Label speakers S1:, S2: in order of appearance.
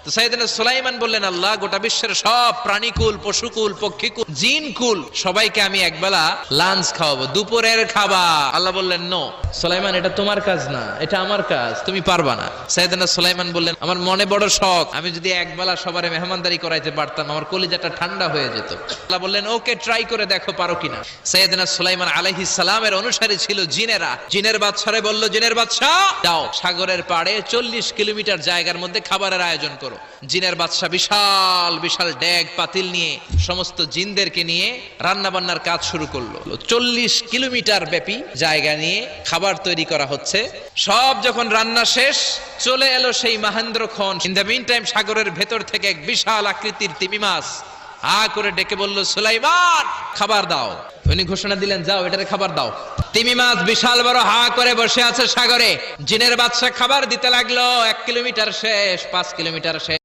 S1: তো সাইয়েদনা সুলাইমান বললেন, আল্লাহ, গোটা বিশ্বের সব প্রাণীকুল, পশুকুল, পক্ষীকুল, জিনকুল সবাইকে আমি একবেলা লাঞ্চ খাওয়াবো, দুপুরের খাবার। আল্লাহ বললেন, নো সুলাইমান, এটা তোমার কাজ না, এটা আমার কাজ, তুমি পারবা না। সাইয়েদনা সুলাইমান বললেন, আমার মনে বড় শখ, আমি যদি একবেলা সবারে মেহমানদারি করাইতে পারতাম, আমার কলিজাটা ঠান্ডা হয়ে যেত। আল্লাহ বললেন, ওকে, ট্রাই করে দেখো পারো কিনা। সাইয়েদনা সুলাইমান আলাইহিস সালামের অনুসারী ছিল জিনেরা। জিনের বাদশারে বলল, জিনের বাদশা, যাও সাগরের পাড়ে 40 কিলোমিটার জায়গার মধ্যে খাবারের আয়োজন করো। জিনের বাদশা বিশাল বিশাল ডেগ পাতিল নিয়ে সমস্ত জিনদেরকে নিয়ে রান্না বান্নার কাজ শুরু করলো। 40 কিলোমিটার ব্যাপী জায়গা নিয়ে খাবার তৈরি করা হচ্ছে। সব যখন রান্না শেষ, চলে এলো সেই মহেন্দ্রক্ষণ। ইন দ্য মিন টাইম সাগরের ভেতর থেকে এক বিশাল আকৃতির তিমি মাছ হা করে ডেকে বলল, সুলাইমান, খাবার দাও। উনি ঘোষণা দিলেন, যাও এটারে খাবার দাও। তিমি মাছ বিশাল বড় হা করে বসে আছে সাগরে। জিনের বাদশা খাবার দিতে লাগলো। 1 কিলোমিটার শেষ, 5 কিলোমিটার শেষ।